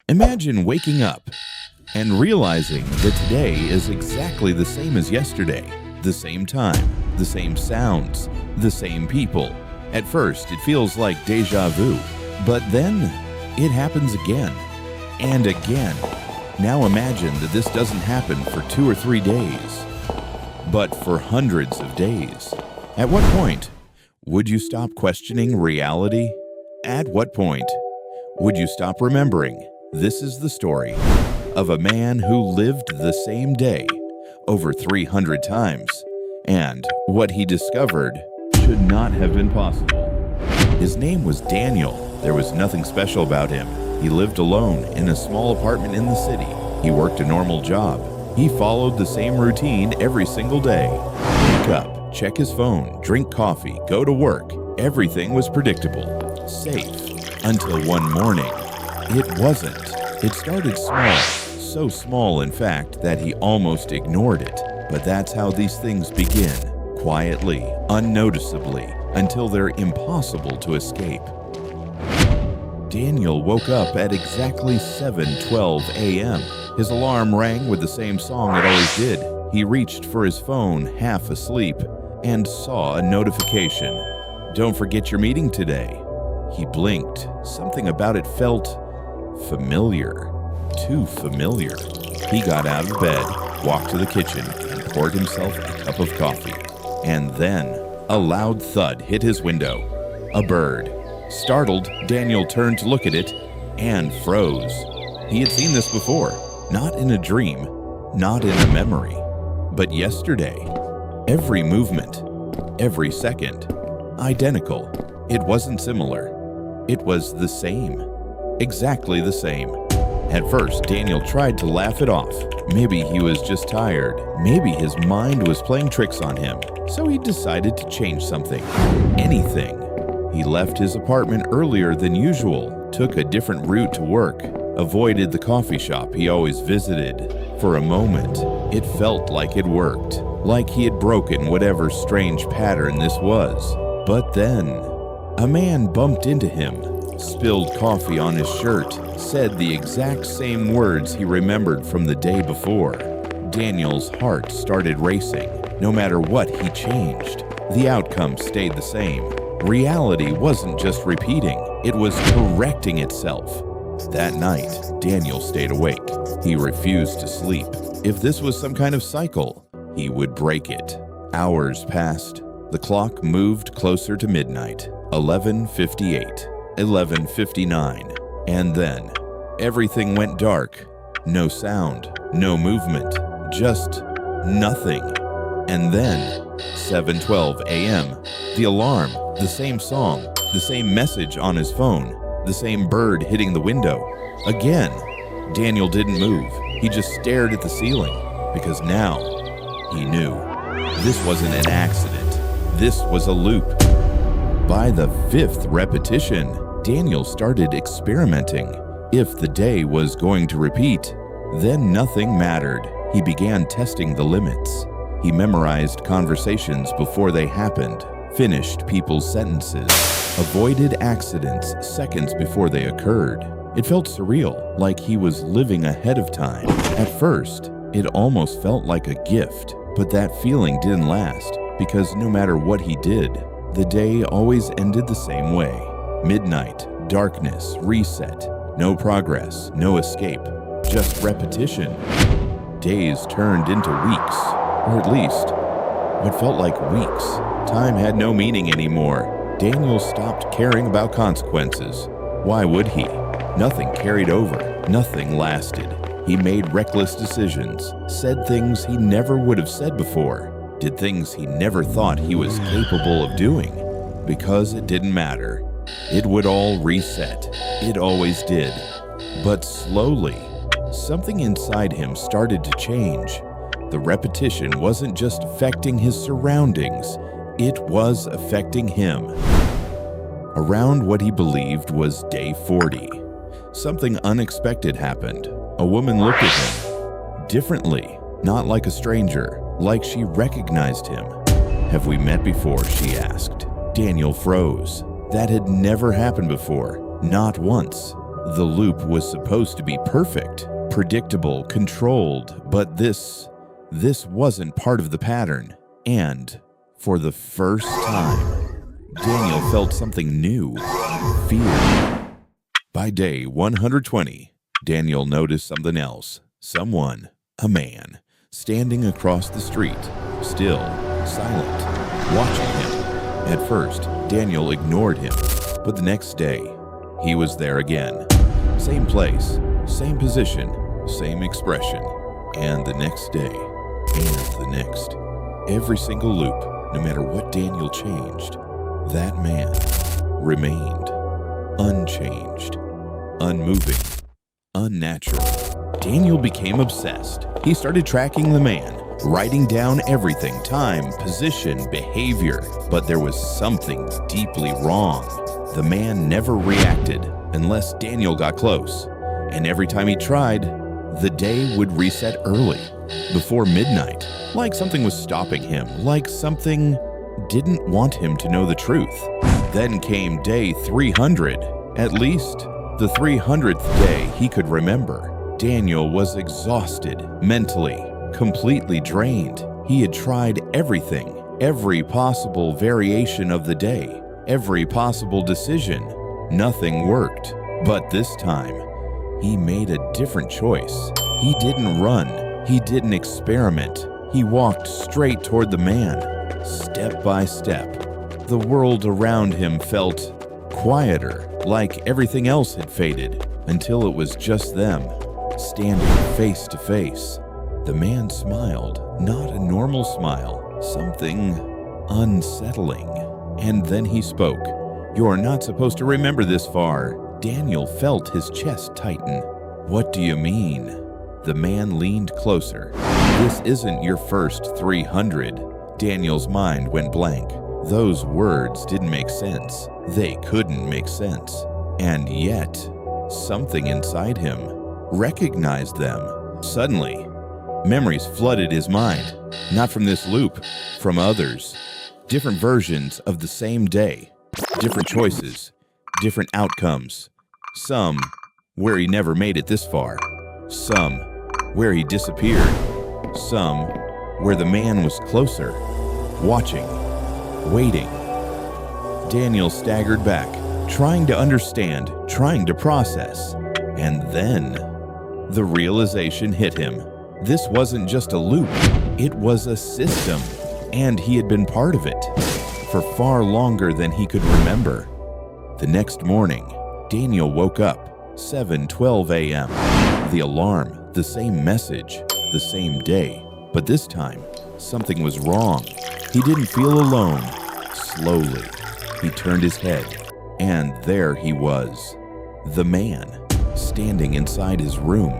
Imagine waking up and realizing that today is exactly the same as yesterday. The same time, the same sounds, the same people. At first, it feels like deja vu, but then it happens again and again. Now imagine that this doesn't happen for 2 or 3 days, but for hundreds of days. At what point would you stop questioning reality? At what point would you stop remembering? This is the story of a man who lived the same day over 300 times, and what he discovered should not have been possible. His name was Daniel. There was nothing special about him. He lived alone in a small apartment in the city. He worked a normal job. He followed the same routine every single day. Wake up, check his phone, drink coffee, go to work. Everything was predictable, safe, until one morning. It wasn't. It started small, so small in fact that he almost ignored it. But that's how these things begin, quietly, unnoticeably, until they're impossible to escape. Daniel woke up at exactly 7:12 a.m. His alarm rang with the same song it always did. He reached for his phone, half asleep, and saw a notification. "Don't forget your meeting today." He blinked. Something about it felt familiar. Too familiar. He got out of bed, walked to the kitchen, and poured himself a cup of coffee. And then a loud thud hit his window. A bird. Startled, Daniel turned to look at it and froze. He had seen this before. Not in a dream, not in a memory, but yesterday. Every movement, every second, identical. It wasn't similar. It was the same. Exactly the same. At first, Daniel tried to laugh it off. Maybe he was just tired. Maybe his mind was playing tricks on him. So he decided to change something. Anything. He left his apartment earlier than usual, took a different route to work, avoided the coffee shop he always visited. For a moment, it felt like it worked, like he had broken whatever strange pattern this was. But then, a man bumped into him, spilled coffee on his shirt, said the exact same words he remembered from the day before. Daniel's heart started racing. No matter what he changed, the outcome stayed the same. Reality wasn't just repeating, it was correcting itself. That night, Daniel stayed awake. He refused to sleep. If this was some kind of cycle, he would break it. Hours passed. The clock moved closer to midnight. 11:58, 11:59, and then everything went dark. No sound, no movement, just nothing. And then 7:12 a.m., the alarm, the same song, the same message on his phone, the same bird hitting the window. Again, Daniel didn't move. He just stared at the ceiling, because now he knew. This wasn't an accident. This was a loop. By the 5th repetition, Daniel started experimenting. If the day was going to repeat, then nothing mattered. He began testing the limits. He memorized conversations before they happened, finished people's sentences, avoided accidents seconds before they occurred. It felt surreal, like he was living ahead of time. At first, it almost felt like a gift, but that feeling didn't last, because no matter what he did, the day always ended the same way. Midnight, darkness, reset, no progress, no escape, just repetition. Days turned into weeks, or at least what felt like weeks. Time had no meaning anymore. Daniel stopped caring about consequences. Why would he? Nothing carried over. Nothing lasted. He made reckless decisions, said things he never would have said before, did things he never thought he was capable of doing, because it didn't matter. It would all reset. It always did. But slowly, something inside him started to change. The repetition wasn't just affecting his surroundings, it was affecting him. Around what he believed was day 40, something unexpected happened. A woman looked at him differently, not like a stranger, like she recognized him. "Have we met before?" she asked. Daniel froze. That had never happened before, not once. The loop was supposed to be perfect, predictable, controlled, but this wasn't part of the pattern. And for the first time, Daniel felt something new: fear. By day 120, Daniel noticed something else. Someone, a man, standing across the street, still, silent, watching him. At first, Daniel ignored him, but the next day, he was there again. Same place, same position, same expression. And the next day, and the next. Every single loop, no matter what Daniel changed, that man remained unchanged, unmoving, unnatural. Daniel became obsessed. He started tracking the man, writing down everything: time, position, behavior. But there was something deeply wrong. The man never reacted unless Daniel got close. And every time he tried, the day would reset early, before midnight, like something was stopping him, like something didn't want him to know the truth. Then came day 300, at least the 300th day he could remember. Daniel was exhausted, mentally, completely drained. He had tried everything, every possible variation of the day, every possible decision. Nothing worked. But this time, he made a different choice. He didn't run. He didn't experiment. He walked straight toward the man, step by step. The world around him felt quieter, like everything else had faded, until it was just them, standing face to face. The man smiled, not a normal smile, something unsettling. And then he spoke. "You're not supposed to remember this far." Daniel felt his chest tighten. "What do you mean?" The man leaned closer. "This isn't your first 300. Daniel's mind went blank. Those words didn't make sense. They couldn't make sense. And yet, something inside him recognized them. Suddenly, memories flooded his mind. Not from this loop, from others. Different versions of the same day. Different choices. Different outcomes. Some where he never made it this far. Some where he disappeared. Some where the man was closer, watching, waiting. Daniel staggered back, trying to understand, trying to process. And then the realization hit him. This wasn't just a loop, it was a system, and he had been part of it for far longer than he could remember. The next morning, Daniel woke up, 7:12 a.m. The alarm, the same message, the same day. But this time, something was wrong. He didn't feel alone. Slowly, he turned his head, and there he was. The man, standing inside his room,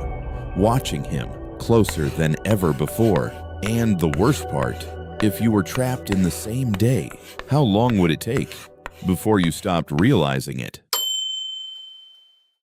watching him closer than ever before. And the worst part, if you were trapped in the same day, how long would it take before you stopped realizing it?